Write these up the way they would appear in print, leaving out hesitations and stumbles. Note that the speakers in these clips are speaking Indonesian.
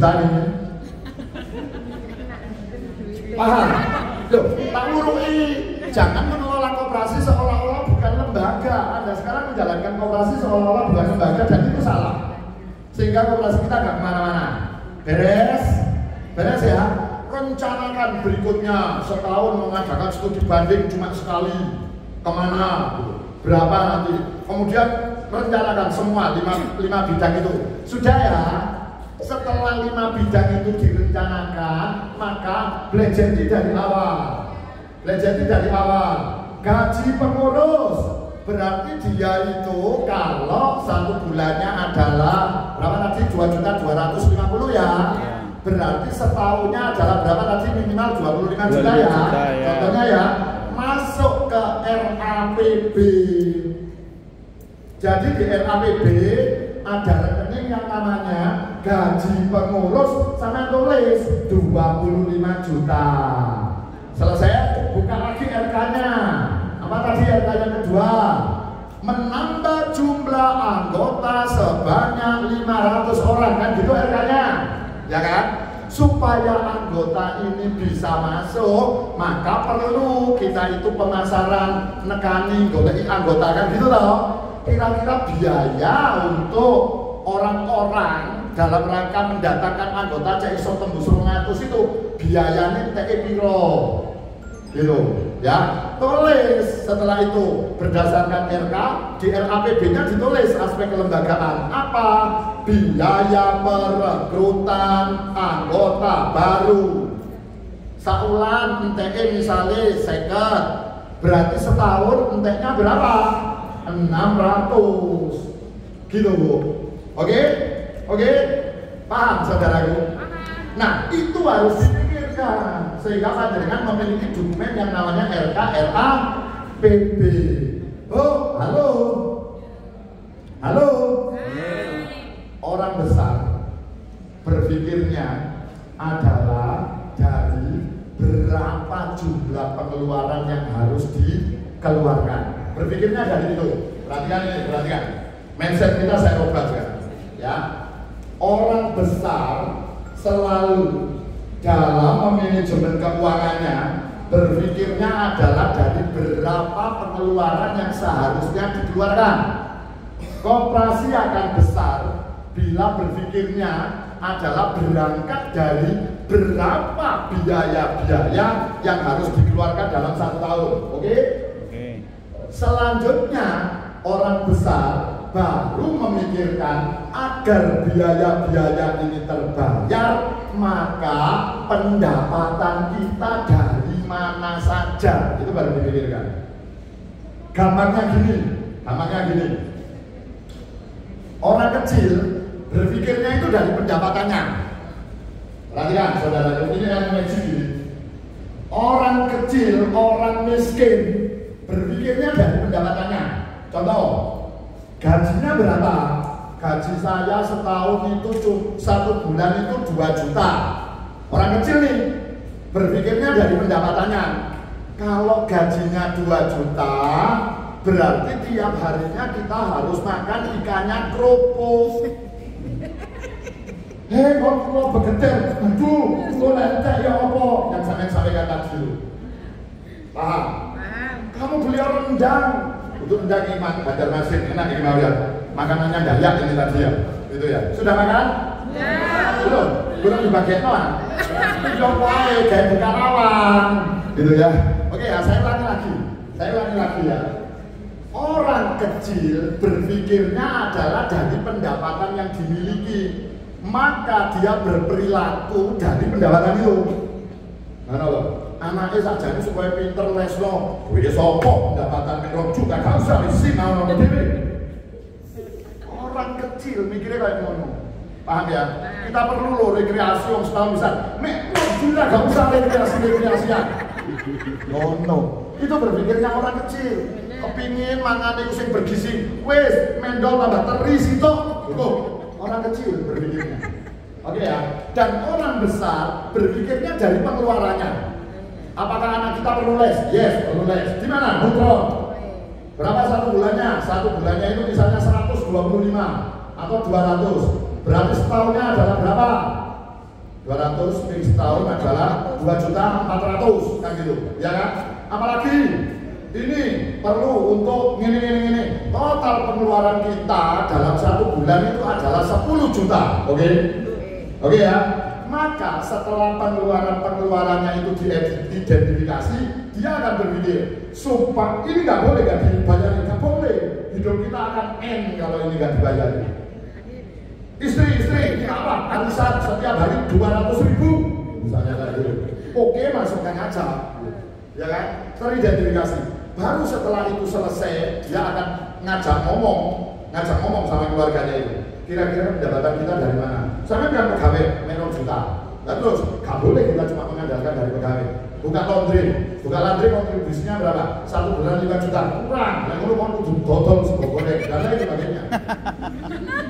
juta ini. Paham? Loh, tak urui. Jangan mengelola koperasi seolah-olah bukan lembaga. Anda sekarang menjalankan koperasi seolah-olah bukan lembaga dan itu salah. Sehingga koperasi kita nggak kemana-mana. Beres? Beres ya? Rencanakan berikutnya setahun mengadakan studi banding cuma sekali. Kemana? Berapa nanti? Kemudian rencanakan semua 5 bidang itu. Sudah ya? Setelah 5 bidang itu direncanakan, maka belajari dari awal. Belajari dari awal. Gaji pengurus berarti dia itu kalau 1 bulannya adalah berapa tadi? 2.250.000 ya. Berarti setahunnya adalah berapa tadi? Minimal 25 juta ya. Contohnya ya, masuk ke RAPB. Jadi di RAPB ada rekening yang namanya gaji pengurus, sama tulis 25 juta. Selesai, buka lagi RK-nya. Apa tadi RK-nya kedua? Menambah jumlah anggota sebanyak 500 orang, kan gitu RK-nya, ya kan? Supaya anggota ini bisa masuk, maka perlu kita itu pemasaran, nekani, goleki anggota, kan gitu loh. Kira-kira biaya untuk orang-orang dalam rangka mendatangkan anggota cek iso tembus 200 itu biayanya TE piro gitu ya. Tulis setelah itu berdasarkan RK, di RAPB-nya ditulis aspek kelembagaan apa, biaya perekrutan anggota baru saulan TE misalnya 50, berarti setahun enteknya berapa? 600 gitu Bu. Oke? Paham saudaraku? Nah, itu harus dipikirkan sehingga panjenengan memiliki dokumen yang namanya RK-RAPB. Oh, halo. Orang besar berpikirnya adalah dari berapa jumlah pengeluaran yang harus dikeluarkan. Berpikirnya dari itu. Perhatikan. Mindset kita saya ubah sekarang. Ya, orang besar selalu dalam memanajemen keuangannya berpikirnya adalah dari berapa pengeluaran yang seharusnya dikeluarkan. Koperasi akan besar bila berpikirnya adalah berangkat dari berapa biaya-biaya yang harus dikeluarkan dalam 1 tahun. Oke? Selanjutnya orang besar baru memikirkan agar biaya-biaya ini terbayar, maka pendapatan kita dari mana saja itu baru dipikirkan. Gampangnya gini. Orang kecil berpikirnya itu dari pendapatannya. Perhatikan saudara, ini yang gini. Orang kecil, orang miskin berpikirnya dari pendapatannya. Contoh, gajinya berapa? Gaji saya setahun itu 1 bulan itu 2 juta. Orang kecil nih berpikirnya dari pendapatannya. Kalau gajinya 2 juta, berarti tiap harinya kita harus makan ikannya kerupuk. Kalau begeter, aduh, kok lentek ya apa? Yang saya sampaikan tadi. Paham? Kamu beli rendang, untuk rendang iman, Banjarmasin, enak ini mau ya. Makanannya Dayak ini tadi ya, itu ya. Sudah makan? Ya. Belum dibagian doang. Yang lain kayak bukan awang, gitu ya. Oke ya, saya ulangi lagi ya. Orang kecil berpikirnya adalah dari pendapatan yang dimiliki, maka dia berperilaku dari pendapatan itu. Mana loh? Anaknya saja ini supaya pinter les loh. Wih sopo pendapatan minum juga gak usah disin orang dewe. Orang kecil mikirnya kayak ngono. Paham ya? Kita perlu loh rekreasi yang setahun bisa. Gila gak usah rekreasian. Ngono. Itu berpikirnya orang kecil. Kepingin mangan itu sing bergizi. Wes mendol tambah teri situ. Orang kecil berpikirnya. Oke ya. Dan orang besar berpikirnya dari pengeluarannya. Apakah anak kita perlu les? Yes, perlu les. Di mana? Neutron. Berapa 1 bulannya? 1 bulannya itu misalnya 125 atau 200. Berarti setahunnya adalah berapa? 200 fix tahun adalah 2.400.000 kan gitu, ya kan? Apalagi ini perlu untuk ini. Total pengeluaran kita dalam 1 bulan itu adalah 10 juta, oke? Oke ya. Maka setelah pengeluarannya itu diidentifikasi, dia akan berpikir, sumpah ini nggak boleh nggak dibayar, nggak boleh. Hidup kita akan end kalau ini nggak dibayar. Istri, ini apa? Arisan setiap hari 200.000, misalnya kayak gitu. Oke, masukkan aja, ya kan? Teridentifikasi. Baru setelah itu selesai, dia akan ngajak ngomong sama keluarganya itu. Kira-kira pendapatan kita dari mana? Saya kan pegawai, menor juta. Nah terus, gak boleh kita cuma mengandalkan dari pegawai. Buka laundry kontribusinya berapa? 1 bulan 5 juta, kurang. Yang lu mau dodol sebogoreng, dan lain sebagainya.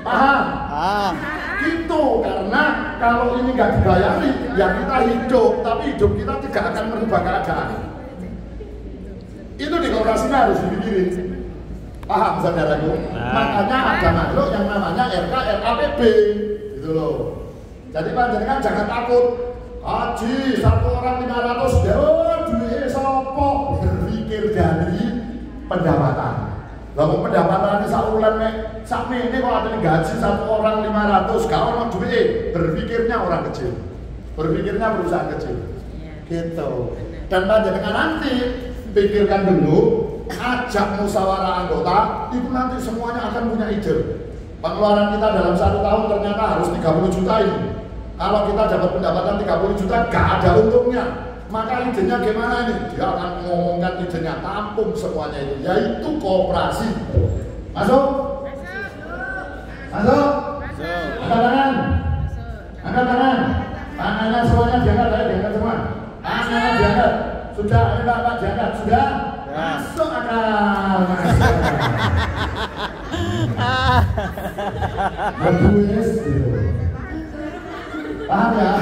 Paham? Gitu, karena kalau ini nggak dibayari, ya kita hidup, tapi hidup kita tidak akan merubah keadaan. Itu di koperasinya harus dipikirin. Paham saudaraku? Makanya ada makhluk yang namanya RKRAPB gitu loh. Jadi panjenengan jangan takut. Haji 1 orang 500, duit sopo. Berpikir dari pendapatan. Lalu pendapatan ini saulan ini kalau ada gaji 1 orang 500, gak ono duit. Berpikirnya orang kecil. Berpikirnya perusahaan kecil. Gitu. Dan panjenengan nanti pikirkan dulu, ajak musyawarah anggota, itu nanti semuanya akan punya ide. Pengeluaran kita dalam 1 tahun ternyata harus 30 juta ini. Kalau kita dapat pendapatan 30 juta, gak ada untungnya. Maka idenya gimana ini? Dia akan ngomongkan idenya, tampung semuanya itu, yaitu koperasi. Masuk? Masuk? Angkat tangan? Angkat tangan? Tangannya semuanya diangkat semua. Tangannya diangkat. Sudah, ini Pak diangkat. Sudah? Masuk akal. Berbuis. Paham ya?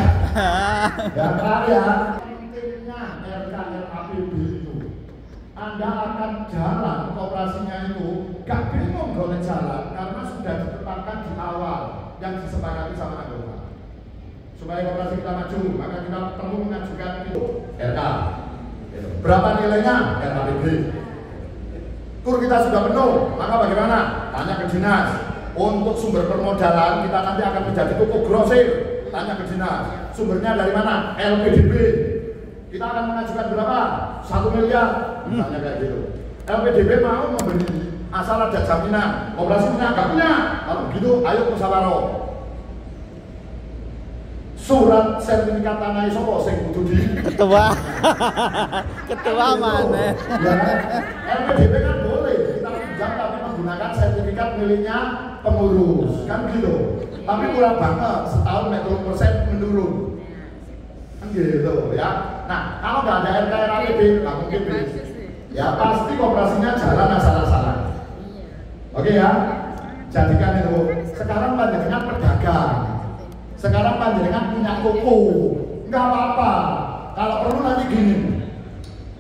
Ya paham ya? Pentingnya RKRAPB itu, Anda akan jalan koperasinya itu gak bingung golek jalan karena sudah ditetapkan di awal yang disepakati sama anggota. Supaya koperasi kita maju, maka kita perlu mengajukan itu RK. Berapa nilainya? RKPB. Kur kita sudah penuh, maka bagaimana? Tanya ke dinas. Untuk sumber permodalan kita nanti akan menjadi toko grosir. Tanya ke dinas. Sumbernya dari mana? LPDB. Kita akan mengajukan berapa? 1 miliar. Tanya kayak gitu. LPDB mau memberi asal ada jaminan. Koperasi punya, nggak punya. Kalau begitu, ayo musyawarah. Surat sertifikat tanah isopo sing kudu di ketua mana? LPDB kan boleh kita pinjam tapi menggunakan sertifikat miliknya pengurus kan gitu. Tapi murah banget, setahun 40% menurun. Kan gitu ya. Nah, kalau nggak ada RKRAPB, nggak mungkin ya pasti koperasinya jalan asal-asalan. Oke ya. Jadikan itu. Sekarang panjenengan pedagang. Sekarang panjenengan punya toko, nggak apa-apa. Kalau perlu nanti gini,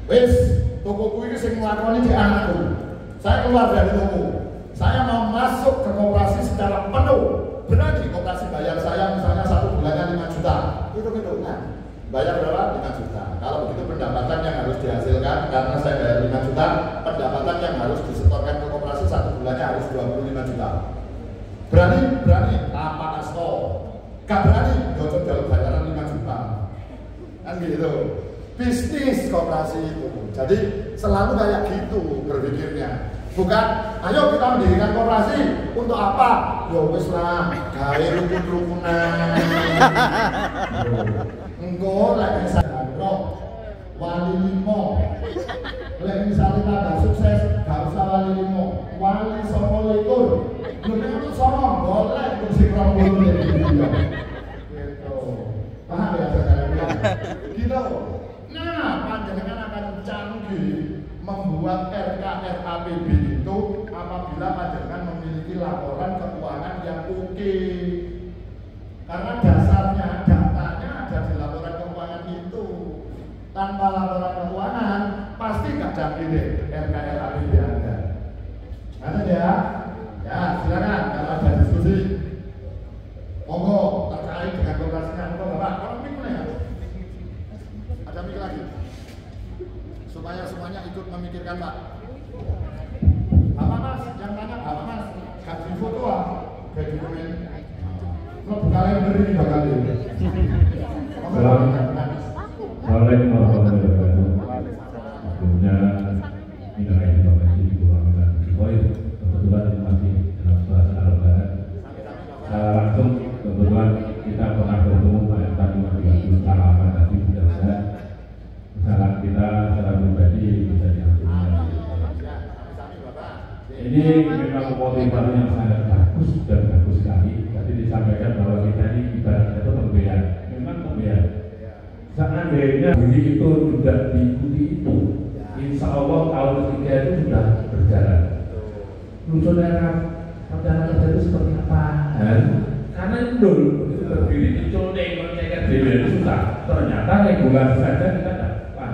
wes tokoku ini sing nglakoni di anakku. Saya keluar dari toko, saya mau masuk ke koperasi secara penuh. Berarti koperasi bayar saya misalnya 1 bulannya 5 juta. Hitung-hitungan, bayar berapa? 5 juta. Kalau begitu pendapatan yang harus dihasilkan karena saya bayar 5 juta, pendapatan yang harus disetorkan ke koperasi 1 bulannya harus 25 juta. Berani? Apa asto? Gak berani, gocok jalur bayaran 5 juta. Kan gitu. Bisnis koperasi itu. Jadi selalu kayak gitu berpikirnya. Bukan, ayo kita mendirikan koperasi untuk apa? Ya wis lah, gawe rukun-rukunan. Engko lek misalnya wali 5. Lek misalnya tambah sukses, gak usah wali 5. Wali 29. Lu sama boleh kursi rombongan gitu. Paham ya saudara? Gitu. Nah, panjenengan akan canggih membuat RKRAPB itu apabila panjenengan memiliki laporan keuangan yang oke. Karena dasarnya, datanya ada di laporan keuangan itu. Tanpa laporan keuangan pasti gak canggih deh RKRAPB Anda. Ada ya? Ya, silakan kalau ada diskusi. Monggo terkait dengan koperasinya, monggo Bapak. memikirkan Pak. Bapak Mas, yang mana Bapak Mas? Gak di foto ah, gak di komen. Lo bukan beri bakal ini. Assalamualaikum warahmatullahi wabarakatuh. Sebelumnya minta informasi di Kurang Koi. Kebetulan masih dalam suasana lebaran. Saya langsung kebetulan kita pernah bertemu Pak Irfan 30 salaman tadi mudah-mudahan kesalahan kita secara pribadi bisa diampuni. Ini memang motivasi yang sangat bagus dan bagus sekali. Tadi disampaikan bahwa kita ini ibaratnya itu pembean, memang pembean. Seandainya ini itu sudah diikuti itu, insya Allah tahun ketiga itu sudah berjalan. Saudara, rencana kerja itu seperti apa? Karena itu begitu berdiri di coleng, mencegat diri itu susah. Ternyata regulasi saja kita dapat.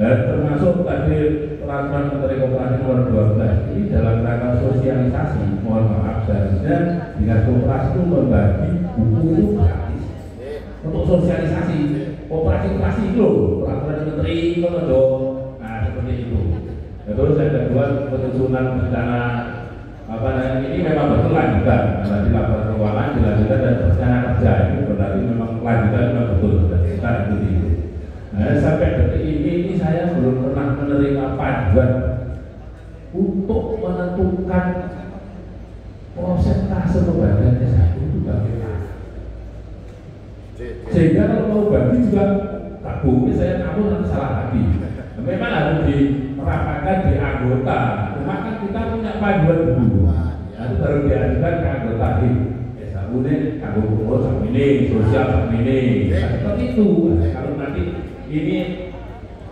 Dan termasuk tadi peraturan Menteri Koperasi nomor 12 ini dalam rangka sosialisasi. Mohon maaf, seharusnya Dinas Koperasi itu membagi buku itu gratis untuk sosialisasi. Operasi itu peraturan Menteri itu, nah seperti itu. Terus yang kedua penyusunan rencana ini memang betul lanjutan karena di laporan keuangan dilanjutkan dan rencana kerja ini berarti memang lanjutan memang betul dan kita ikuti itu. Nah, sampai detik ini saya belum pernah menerima panduan untuk menentukan persentase pembagian S1 itu bagaimana. Sehingga kalau mau bagi juga tak boleh saya ngawur nanti salah lagi. Memang harus dirapatkan di anggota. Cuma kan kita punya panduan dulu. Itu baru diajukan ke anggota S1 ini kanggo pengurus ini, sosial ini. Seperti itu. Kalau nanti ini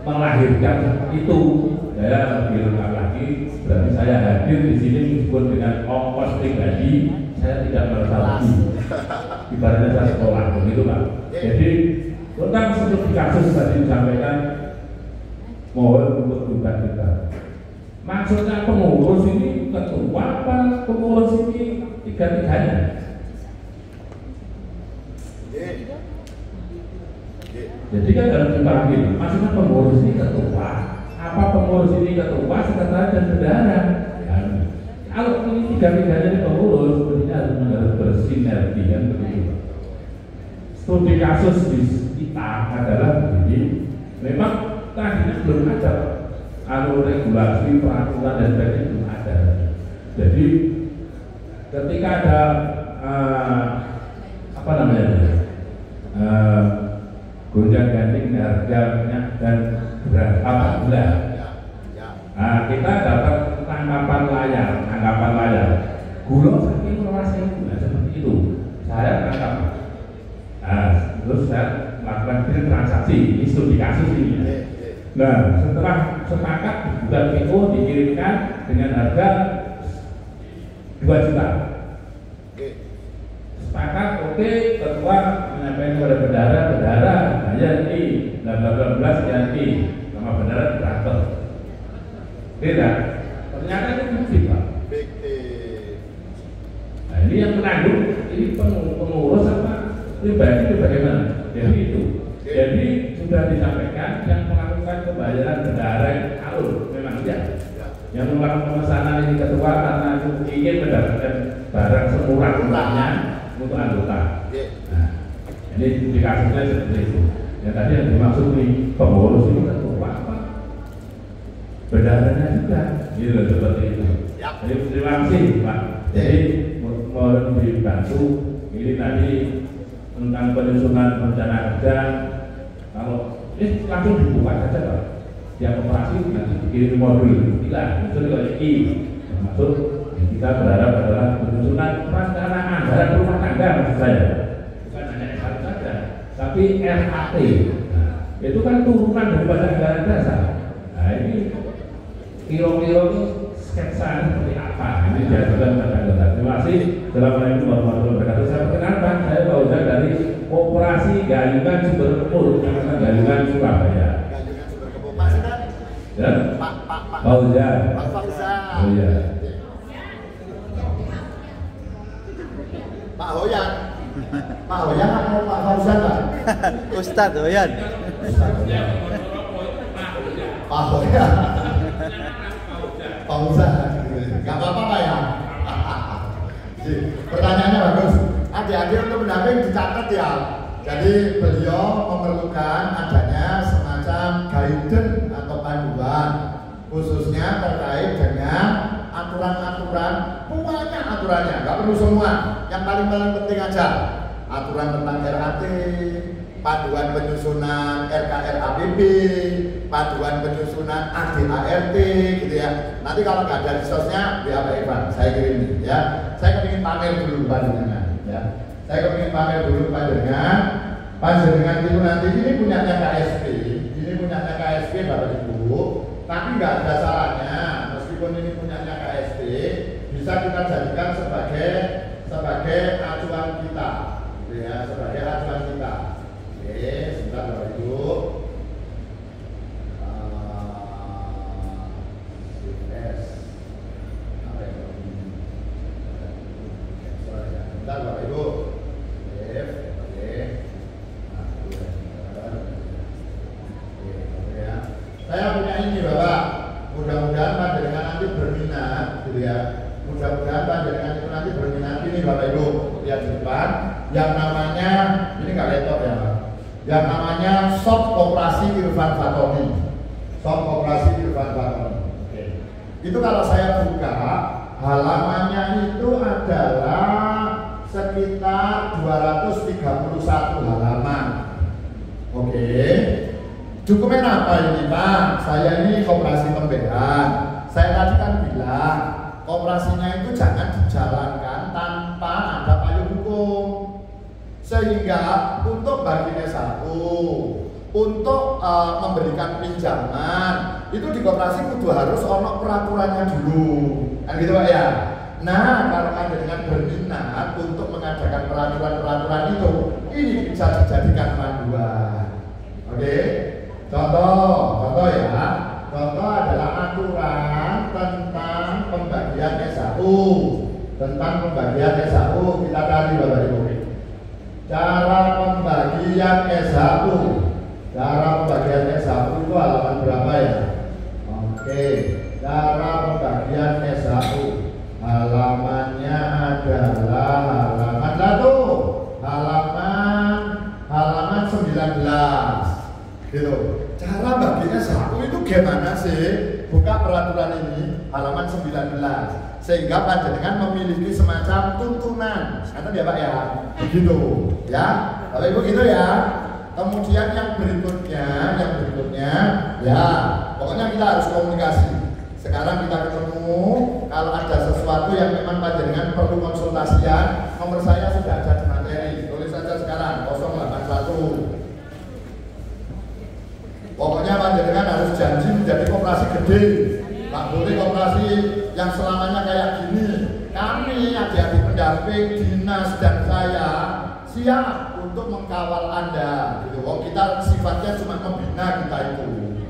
melahirkan itu, saya lebih lengkap lagi. Berarti saya hadir di sini meskipun dengan ongkos pribadi, saya tidak merasa rugi. Ibaratnya saya sekolah, begitu Pak. Jadi tentang studi kasus tadi disampaikan, mohon untuk bukan kita. Maksudnya pengurus ini ketua apa pengurus ini tiga-tiganya? Jadi kan harus dipanggil. Maksudnya pengurus ini ketua, apa pengurus ini ketua, sekretaris dan bendahara. Kalau ini tiga-tiganya ini pengurus, sebenarnya harus bersinergi kan begitu. Studi kasus di kita adalah begini. Memang tadinya belum ada regulasi, peraturan dan sebagainya belum ada. Jadi ketika ada gonjang-ganjing harga minyak dan beras gula. Nah, kita dapat tangkapan layar. Gula saking merasai gula seperti itu. Saya tangkap. Nah, terus saya melakukan transaksi, ini studi kasus ini. Nah, setelah sepakat bukan PO dikirimkan dengan harga 2 juta. Sepakat, oke, ketua menyampaikan kepada bendahara, bayar ini 18 ganti sama bendahara transfer. Tidak, ternyata itu bukti Pak. Nah, ini yang menanggung, ini pengurus apa pribadi itu bagaimana? Jadi itu. Jadi sudah disampaikan yang melakukan pembayaran bendahara alur memang dia. Yang melakukan pemesanan ini ketua karena ingin mendapatkan barang semurah-murahnya untuk anggota. Nah, ini di kasusnya seperti itu. Yang tadi yang dimaksud nih pengurus ini ketua apa? Bendaharanya juga, gitu seperti itu. Jadi terima kasih Pak. Jadi mohon dibantu ini tadi tentang penyusunan rencana kerja. Kalau ini langsung dibuka saja Pak. Yang operasi nanti dikirim modul. Tidak, itu kalau I. Termasuk kita berharap adalah penyusunan rencana anggaran rumah tangga maksud saya. Bukan hanya S1 saja, tapi RAT. Nah, itu kan turunan daripada anggaran dasar. Nah ini kira-kira sketsa seperti apa? Ini diajukan pada anggota. Terima kasih. Assalamualaikum warahmatullahi wabarakatuh. Saya perkenalkan, saya Pak Ujang dari Operasi Gayungan Sumber Kebun, Gayungan Surabaya. Gayungan Sumber Kebun. Maksudnya? Ya? Pak Ujang. Pak Fauzan. Oh iya. Pak Hoyan. Pak Hoyan atau Pak Fauzan Pak? Ustadz Hoyan. Pak Hoyan. Fauzan, nggak apa-apa Pak ya. Pertanyaannya bagus. Adik-adik untuk pendamping dicatat ya. Jadi beliau memerlukan adanya semacam guidance atau panduan khususnya terkait dengan aturan-aturan, banyak aturannya, nggak perlu semua. Yang paling penting aja aturan tentang RAT, panduan penyusunan RKRAPB, panduan penyusunan ADART, gitu ya. Nanti kalau nggak ada resource-nya, ya Pak Ivan, saya kirim ya. Saya ingin pamer dulu panjenengan, ya. Saya ingin pamer dulu panjenengan itu nanti ini punyanya KSP, Bapak Ibu. Tapi nggak ada salahnya, meskipun ini punyanya KSP, bisa kita jadikan sebagai acuan kita, gitu ya, sebagai acuan kita. Oke, sebentar Bapak Ibu. Sebentar Bapak Ibu. Saya punya ini Bapak, mudah-mudahan panjenengan nanti berminat, gitu ya. Mudah-mudahan panjenengan itu nanti berminat ini Bapak Ibu, lihat di depan, yang namanya ini nggak laptop ya Pak, yang namanya Shop Koperasi Irfan Fatoni. Shop Koperasi Irfan Fatoni. Oke. Itu kalau saya buka, halamannya itu adalah sekitar 231 halaman. Oke. Dokumen apa ini Pak? Saya ini koperasi pembelaan. Saya tadi kan bilang koperasinya itu jangan dijalankan tanpa ada payung hukum. Sehingga untuk bagi S1, untuk memberikan pinjaman itu di koperasi kudu harus ono peraturannya dulu. Kan gitu Pak ya? Nah, kalau Anda dengan berminat untuk mengadakan peraturan-peraturan itu, ini bisa dijadikan panduan. Oke? Contoh ya. Contoh adalah aturan tentang pembagian S1. Tentang pembagian S1 kita cari Bapak Ibu. Cara pembagian S1. Cara pembagian S1 itu halaman berapa ya? Oke. Cara pembagian S1. Halamannya adalah halaman 19. Gitu. Cara baginya satu itu gimana sih? Buka peraturan ini halaman 19 sehingga panjenengan memiliki semacam tuntunan. Kata ya Pak ya, begitu ya. Bapak Ibu gitu ya. Kemudian yang berikutnya ya, pokoknya kita harus komunikasi. Sekarang kita ketemu, kalau ada sesuatu yang memang panjenengan perlu konsultasian, nomor saya sudah ada di materi. Tulis saja sekarang 081. Pokoknya panjenengan harus janji menjadi koperasi gede. Nggak boleh koperasi yang selamanya kayak gini. Kami adik-adik pendamping dinas dan saya siap untuk mengkawal Anda. Gitu. Kita sifatnya cuma membina kita itu.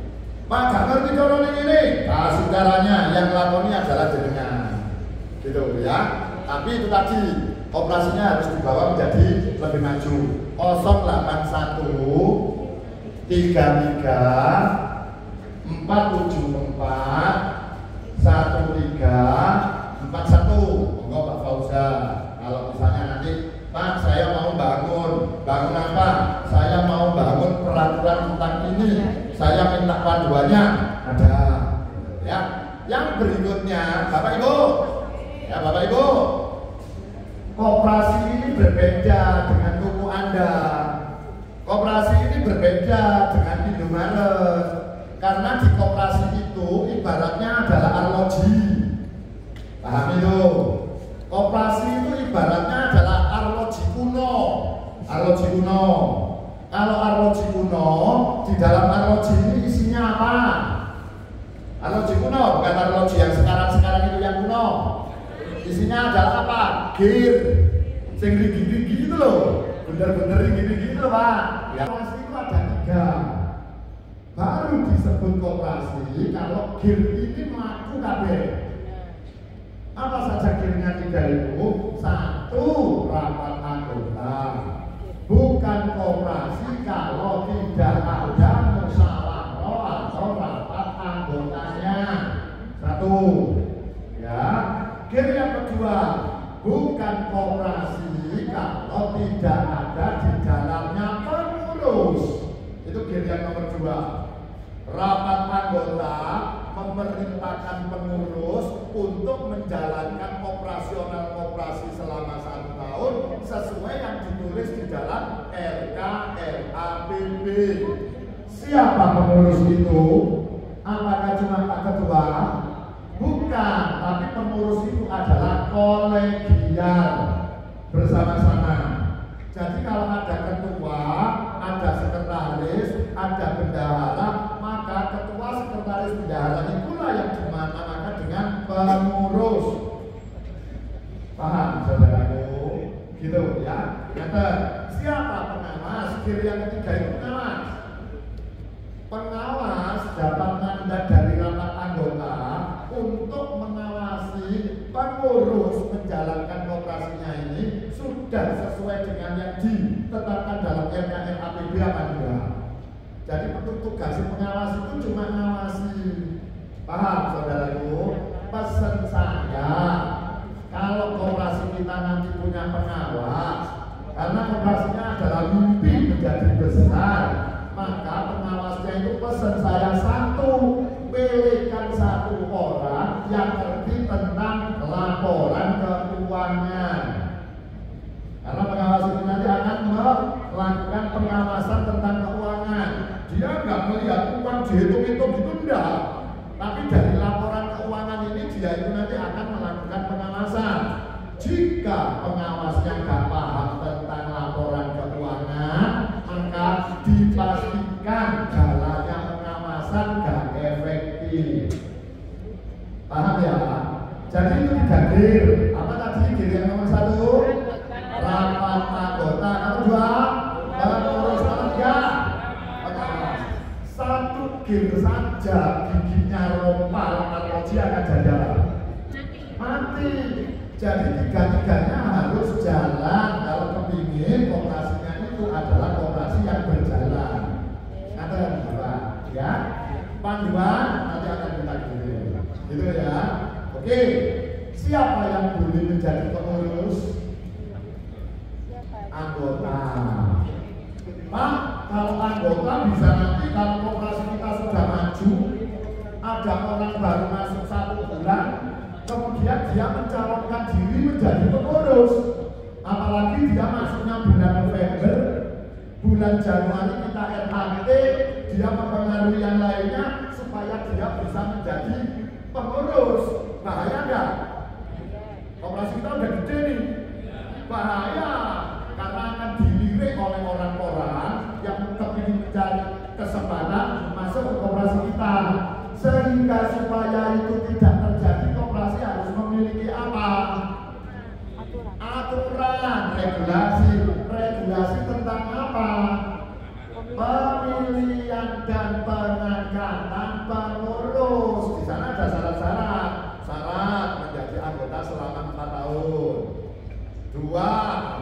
Pak, gak ngerti corona ini. Kasih caranya, yang lakoni adalah jenengan. Gitu ya. Tapi itu tadi operasinya harus dibawa menjadi lebih maju. 081 33 474 1341. Enggak Pak Fauzan. Kalau misalnya nanti Pak saya mau bangun apa? Saya mau bangun peraturan tentang ini. Saya minta panduannya ada. Ya. Yang berikutnya Bapak Ibu. Ya Bapak Ibu. Koperasi ini berbeda dengan toko Anda. Koperasi ini berbeda dengan Indomaret karena di koperasi itu ibaratnya adalah arloji. Paham itu? Koperasi itu ibaratnya adalah arloji kuno. Kalau arloji kuno, di dalam arloji ini isinya apa? Arloji kuno, bukan arloji yang sekarang itu yang kuno. Isinya adalah apa? Gear, sing gigi-gigi itu loh. Bener-bener gini-gini loh Pak. Ya. Koperasi itu ada 3. Baru disebut koperasi kalau gear ini melaku kabeh. Apa saja gearnya 3 itu? 1. Rapat anggota. Bukan koperasi kalau tidak ada musyawarah atau rapat anggotanya. 1. kedua, rapat anggota memerintahkan pengurus untuk menjalankan operasional operasi selama 1 tahun sesuai yang ditulis di dalam RKRAPB. Siapa pengurus itu? Apakah cuma Pak Ketua? Bukan, tapi pengurus itu adalah kolegial bersama-sama. Jadi kalau ada ketua, ada sekretaris, ada bendahara, maka ketua, sekretaris, bendahara itulah yang dimana-mana dengan pengurus. Paham saudaraku? Gitu ya. Kata siapa pengawas? Kiri yang ketiga itu pengawas. Pengawas dapat mandat dari rapat anggota untuk mengawasi pengurus menjalankan operasinya ini sudah sesuai dengan yang ditetapkan dalam RKRAPB apa enggak. Jadi tugas pengawas itu cuma ngawasi. Paham saudaraku? Pesan saya, kalau koperasi kita nanti punya pengawas, karena koperasinya adalah mimpi menjadi besar, maka pengawasnya itu pesan saya satu, pilihkan 1 orang yang ngerti tentang laporan keuangan. Karena pengawas itu nanti akan melakukan pengawasan tentang keuangan. Dia nggak melihat uang dihitung-hitung gitu, enggak. Tapi dari laporan keuangan ini dia itu nanti akan melakukan pengawasan. Jika pengawasnya nggak paham tentang laporan keuangan, maka dipastikan jalannya pengawasan nggak efektif. Paham ya? Jadi itu digadir. Apa tadi gir yang nomor 1? Rapat anggota. Nomor 2, pengurus. Nomor 3, pengawas. 1 gir saja giginya rompal atau dia akan jadal. Mati. Jadi 3-tiganya harus jalan kalau kepingin operasinya itu adalah operasi yang berjalan. Ada Bapak, ya? Panduan nanti akan kita kirim. Gitu ya. Oke. Siapa yang boleh menjadi pengurus? Anggota. Pak, kalau anggota bisa nanti kalau operasi kita sudah maju, ada orang baru masuk 1 bulan, kemudian dia mencalonkan diri menjadi pengurus. Apalagi dia masuknya bulan November, bulan Januari kita RHT, dia mempengaruhi yang lainnya supaya dia bisa menjadi pengurus. Bahaya nggak? Operasi kita udah gede nih. Bahaya, karena akan dilirik oleh orang-orang yang kepingin mencari kesempatan masuk ke operasi kita. Sehingga supaya itu tidak terjadi, koperasi harus memiliki apa? Aturan, regulasi. Regulasi tentang apa? Pemilihan dan pengangkatan pengurus. Di sana ada syarat-syarat. Syarat menjadi anggota selama 4 tahun. 2,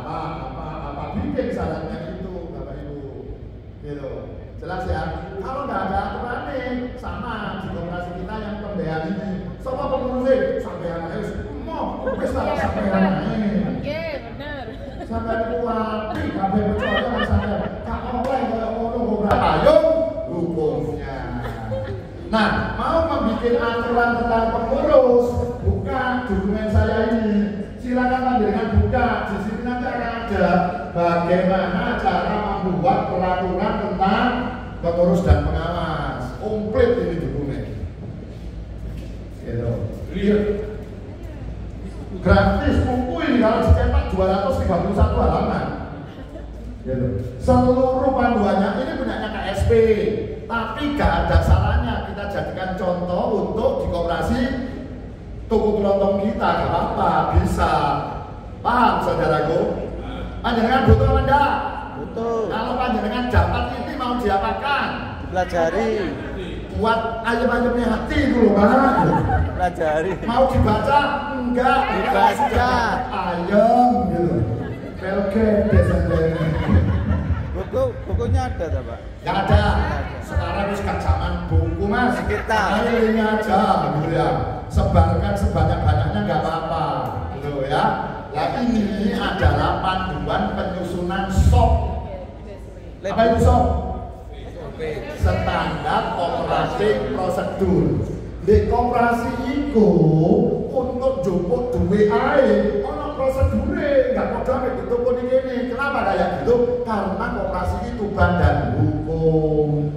apa bikin syaratnya itu, Bapak Ibu. Gitu. Jelas ya? Kalau nggak ada aturan nih, sama di koperasi kita yang pembiayaan ini. Sopo pengurusnya sampean aja, mau wis tak sampean aja. Iya, benar. Sampai kuat, kabeh percaya sampean. Kak oleh kaya ngono kok payung hukumnya. Nah, mau membuat aturan tentang pengurus, buka dokumen saya ini. Silakan panjenengan buka, di sini nanti akan ada bagaimana cara membuat peraturan tentang pengurus dan pengawas. Komplit ini dokumen. Gitu. Iya. Gratis buku ini kalau dicetak 231 halaman. Gitu. Seluruh panduannya ini punyanya KSP, tapi gak ada salahnya kita jadikan contoh untuk di koperasi toko kelontong kita, gak apa-apa, bisa. Paham saudaraku? Panjenengan butuh apa enggak? Butuh. Kalau panjenengan dapat ini mau diapakan? Dipelajari. Buat ayam-ayamnya hati dulu, Pak. Pelajari. Mau dibaca? Enggak. Dibaca. Ayam gitu. Pelke desendeng. Bukunya ada tak, Pak? Enggak ada. Sekarang wis gak zaman buku, Mas. Kita. Ini aja gitu ya. Sebarkan sebanyak-banyaknya enggak apa-apa. Gitu ya. Nah, ini adalah panduan penyusunan SOP. Apa itu SOP? Standar operating prosedur. Di koperasi itu untuk jupuk duwe ae ono prosedure, enggak padha nek ditoko ini. Kenapa kayak gitu? Karena koperasi itu badan hukum.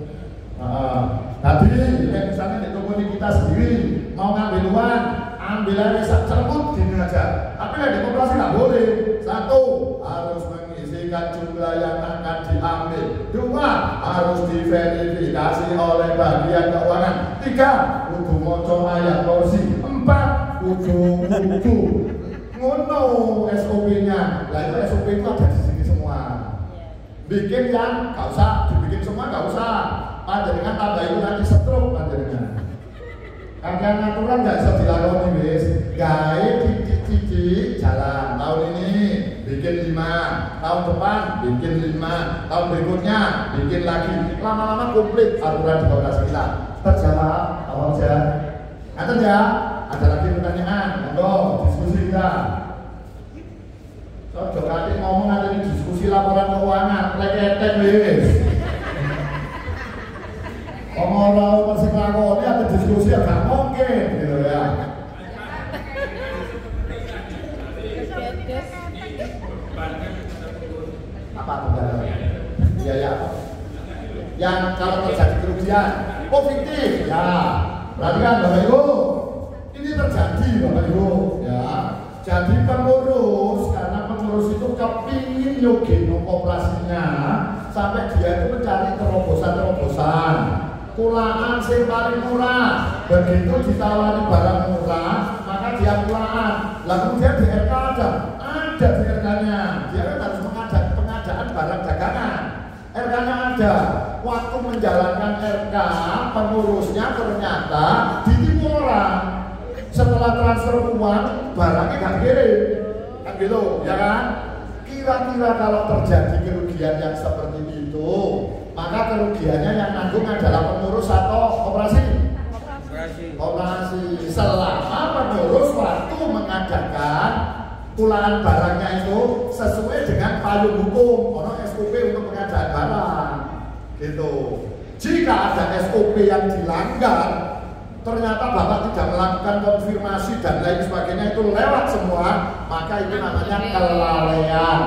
Tadi misalnya ditoko kita sendiri mau ngambil uang, ambil aja cerut gini aja. Tapi di koperasi nggak boleh. Satu, harus mengisikan jumlah yang akan diambil. Dua, harus diverifikasi oleh bagian keuangan. Tiga, kudu moco ayat kursi. Empat, kudu ngono SOP-nya. Lah itu SOP itu ada di sini semua. Bikin yang nggak usah dibikin semua, nggak usah. Panjenengan tambah itu nanti stroke panjenengan. Kakek aturan nggak bisa dilakoni wis. Gawe titik-titik jalan. Tahun ini bikin 5, tahun depan bikin 5, tahun berikutnya bikin lagi. Lama-lama komplit aturan di koperasi kita. Terjawab, awal aja. Ngaten ya. Ada lagi pertanyaan, monggo diskusi kita. Sojo kate ngomong ada ini diskusi laporan keuangan, leketek wis. Omong-omong masih ngelakoni ada diskusi agak mungkin gitu ya. Apa tuh? Ya. Yang kalau terjadi kerugian, fiktif ya. Berarti kan Bapak Ibu, ini terjadi Bapak Ibu ya. Jadi pengurus, karena pengurus itu kepingin yogeno operasinya sampai dia itu mencari terobosan-terobosan. Kulaan sing paling murah, begitu ditawari barang murah, maka dia kulaan. Lalu kemudian di RK ada di RK-nya, dia kan harus pengadaan barang dagangan. RK-nya ada, waktu menjalankan RK, pengurusnya ternyata ditipu orang. Setelah transfer uang, barangnya nggak kirim, kan gitu, ya kan? Kira-kira kalau terjadi kerugian yang seperti itu, maka kerugiannya yang nanggung adalah pengurus atau operasi? Operasi. Selama pengurus waktu mengadakan kulaan barangnya itu sesuai dengan payung hukum, ono SOP untuk pengadaan barang, gitu. Jika ada SOP yang dilanggar, ternyata Bapak tidak melakukan konfirmasi dan lain sebagainya, itu lewat semua, maka itu namanya kelalaian,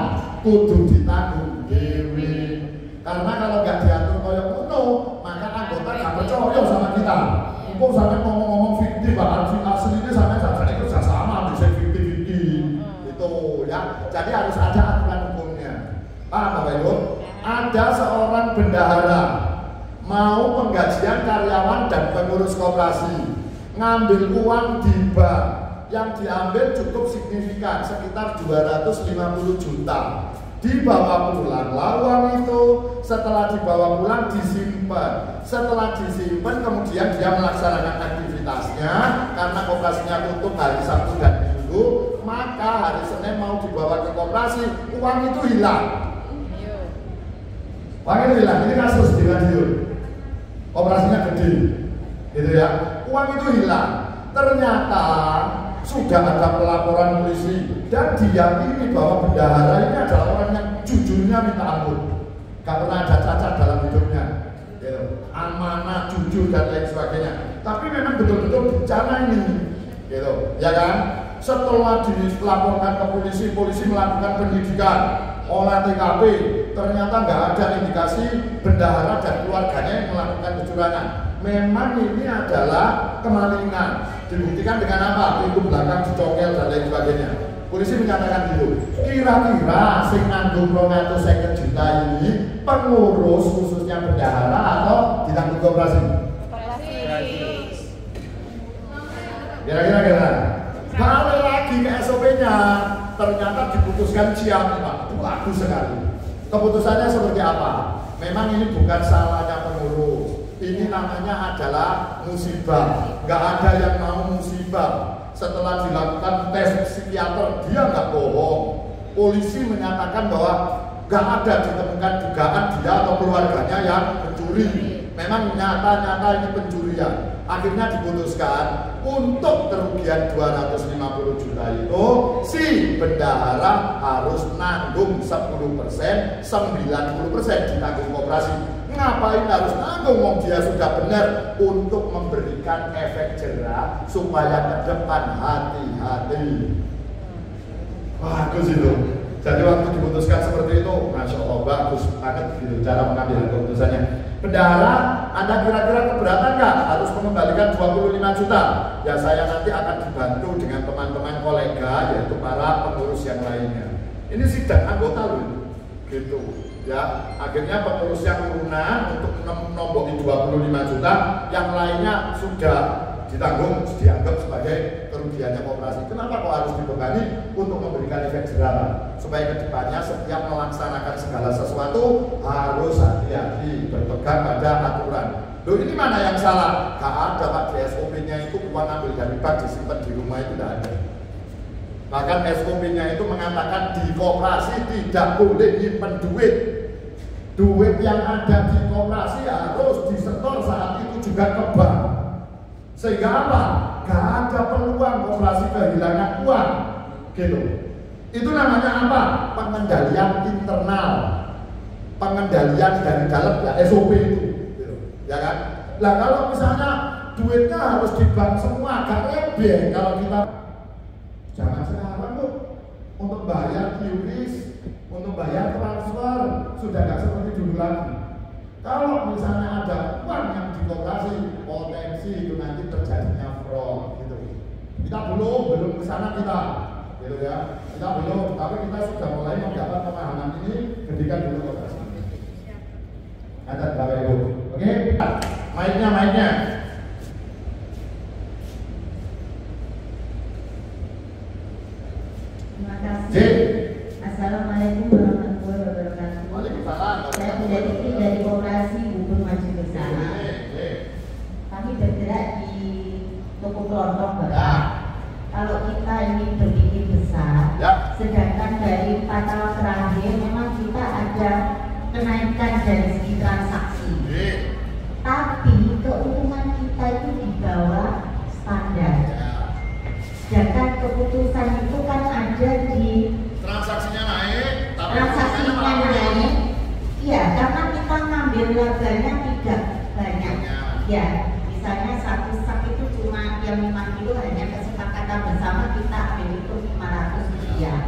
kudu ditanggung dewi. Karena kalau nggak diatur koyo kuno, maka anggota nggak percaya sama kita. Kok sampai ngomong-ngomong fiktif, bahkan aslinya sampai saja kerja sama, bisa fiktif itu ya. Jadi harus ada aturan hukumnya. Paham Bapak Ibu? Ada seorang bendahara mau penggajian karyawan dan pengurus koperasi, ngambil uang di bank, yang diambil cukup signifikan, sekitar 250 juta. Dibawa pulang uang itu, setelah dibawa pulang disimpan. Setelah disimpan kemudian dia melaksanakan aktivitasnya, karena koperasinya tutup hari Sabtu dan Minggu, maka hari Senin mau dibawa ke koperasi, uang itu hilang. Uang itu hilang, ini kasus di Madiun. Operasinya gede, gitu ya. Uang itu hilang. Ternyata sudah ada pelaporan polisi dan diyakini bahwa bendahara ini adalah orang yang jujurnya minta ampun, gak pernah ada cacat dalam hidupnya, gitu. Amanah, jujur dan lain sebagainya. Tapi memang betul-betul bencana ini, gitu, ya kan? Setelah dilaporkan ke polisi, polisi melakukan penyidikan, olah TKP, ternyata nggak ada indikasi bendahara dan keluarganya yang melakukan kecurangan. Memang ini adalah kemalingan. Dibuktikan dengan apa? Pintu belakang dicongkel dan lain sebagainya. Polisi menyatakan gitu. Kira-kira sing nanggung 250 juta ini pengurus khususnya bendahara atau ditanggung koperasi? Kira-kira. Balik lagi ke SOP-nya, ternyata diputuskan Ciami, Pak. Bagus sekali. Keputusannya seperti apa? Memang ini bukan salahnya pengurus. Ini namanya adalah musibah. Gak ada yang mau musibah. Setelah dilakukan tes psikiater, dia nggak bohong. Polisi menyatakan bahwa gak ada ditemukan dugaan dia atau keluarganya yang mencuri. memang nyata-nyata ini pencurian. Akhirnya diputuskan untuk kerugian 250 juta itu si bendahara harus nanggung 10%, 90% ditanggung koperasi. Ngapain harus nanggung? Wong dia sudah benar untuk memberikan efek jerah supaya ke depan hati-hati. Bagus itu. Jadi waktu diputuskan seperti itu, Masya Allah bagus banget gitu cara mengambil keputusannya. Bendahara, Anda kira-kira keberatan nggak harus mengembalikan 25 juta? Ya saya nanti akan dibantu dengan teman-teman kolega yaitu para pengurus yang lainnya. Ini sidang anggota loh, gitu. Ya, akhirnya pengurus yang lunak untuk nombokin 25 juta, yang lainnya sudah ditanggung, dianggap sebagai kerugiannya koperasi. Kenapa kok harus dibebani? Untuk memberikan efek jerah, supaya kedepannya setiap melaksanakan segala sesuatu harus hati-hati, berpegang pada aturan. Loh ini mana yang salah? Gak ada Pak, di SOP-nya itu uang ambil dari bank disimpan di rumah itu tidak ada. Bahkan SOP-nya itu mengatakan di koperasi tidak boleh nyimpen duit. Duit yang ada di koperasi harus disetor saat itu juga ke bank. Sehingga apa? Gak ada peluang koperasi kehilangan uang, gitu. Itu namanya apa? Pengendalian internal, pengendalian dari dalam ya SOP itu, gitu. Ya kan? Lah kalau misalnya duitnya harus di bank semua, gak lebih kalau kita jangan sekarang tuh untuk bayar QRIS, untuk bayar transfer sudah gak seperti dulu lagi. Kalau misalnya ada uang yang di koperasi, potensi itu nanti terjadinya fraud, gitu. Kita belum ke sana kita, gitu ya. Kita belum, tapi kita sudah mulai mendapat pemahaman ini ketika dulu koperasi. Ada Bapak Ibu, oke? Mic-nya. Terima kasih. Assalamualaikum warahmatullahi wabarakatuh. Waalaikumsalam. Saya Bunda Diki dari Koperasi Bubur Maju Bersama. Kami bergerak di toko kelontong Bapak. Kalau kita ingin berpikir besar, sedangkan dari 4 tahun terakhir memang kita ada kenaikan dari segi transaksi. Tapi keuntungan kita itu di bawah standar. Sedangkan keputusan itu kan ada di transaksinya naik, tapi transaksinya naik. Iya, karena kita ngambil labanya tidak banyak. Ya, misalnya satu sak itu cuma yang 5 kilo hanya kesepakatan bersama kita ambil itu 500 rupiah.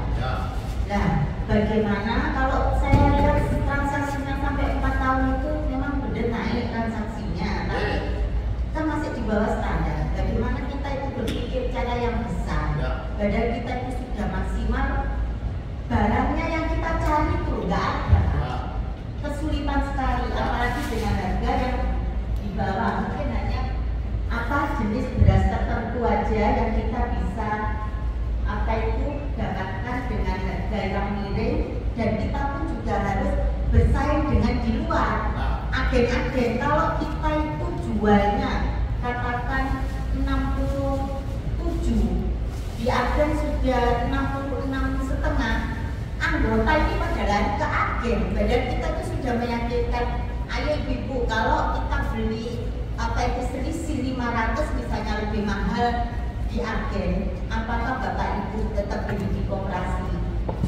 Nah, bagaimana kalau saya lihat transaksinya sampai 4 tahun itu memang benar naik transaksinya, tapi kita masih di bawah standar. Bagaimana kita itu berpikir cara yang besar, padahal kita itu sudah maksimal, barangnya yang kita cari itu nggak ada, kesulitan sekali, apalagi dengan harga yang di bawah. Mungkin hanya apa jenis beras tertentu aja yang kita bisa apa itu dapatkan dengan harga yang miring, dan kita pun juga harus bersaing dengan di luar agen-agen. Kalau kita itu jualnya katakan 67, di agen sudah 66,5, anggota ini pada lari ke agen. Badan kita itu sudah meyakinkan, ayo ibu, kalau kita beli apa itu selisih 500 misalnya lebih mahal di agen, apakah bapak ibu tetap beli di koperasi?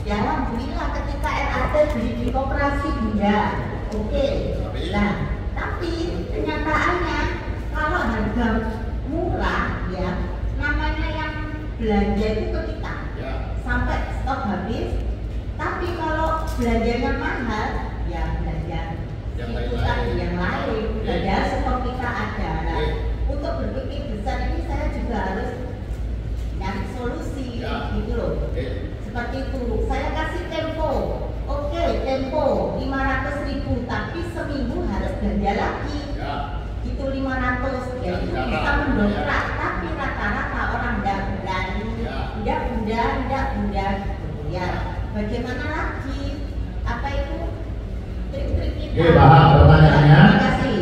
Ya alhamdulillah ketika RAT beli di koperasi enggak, oke. Nah, tapi kenyataannya kalau harga murah ya, namanya yang belanja itu ke kita sampai stok habis. Tapi kalau belanjanya mahal, ya belanja yang lain, belanja stok kita ada. Nah, untuk berpikir besar ini saya juga harus nyari solusi, gitu loh. Seperti itu, saya kasih tempo, oke, tempo 500.000, tapi seminggu harus belanja lagi. Itu 500, ya itu bisa mendongkrak, tapi rata-rata orang tidak berani, tidak bunda, ya. Bagaimana lagi? Apa itu trik-trik kita? Oke, paham pertanyaannya. Terima kasih.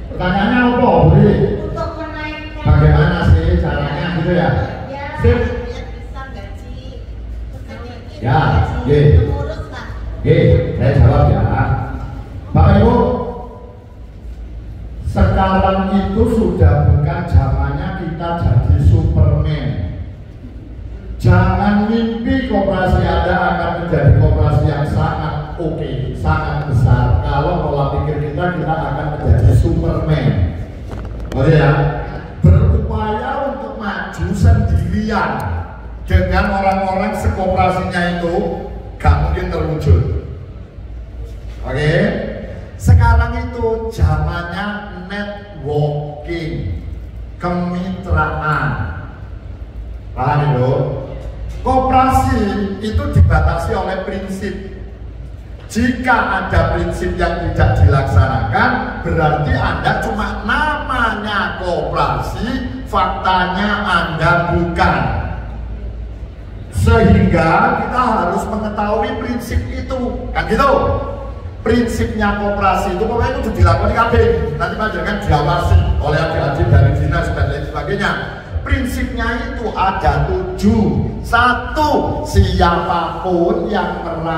Pertanyaannya apa, Bu? Untuk menaikkan Bagaimana sih caranya gitu ya? Sip. Biar bisa gaji sedikit. Ya, gaji pengurus lah. Oke, saya jawab ya. Bapak Ibu, sekarang itu sudah bukan zamannya kita jadi Superman. Jangan mimpi koperasi Anda akan menjadi koperasi yang sangat oke, sangat besar. Kalau pola pikir kita akan menjadi Superman. Oke ya, berupaya untuk maju sendirian dengan orang-orang sekoperasinya itu gak mungkin terwujud. Oke, sekarang itu zamannya networking, kemitraan. Paham itu? Koperasi itu dibatasi oleh prinsip. Jika ada prinsip yang tidak dilaksanakan, berarti Anda cuma namanya koperasi, faktanya Anda bukan. Sehingga kita harus mengetahui prinsip itu, kan gitu? Prinsipnya koperasi itu pokoknya itu dilakukan KB. Nanti panjenengan diawasi oleh adik-adik dari dinas dan lain sebagainya. Prinsipnya itu ada 7. 1, siapapun yang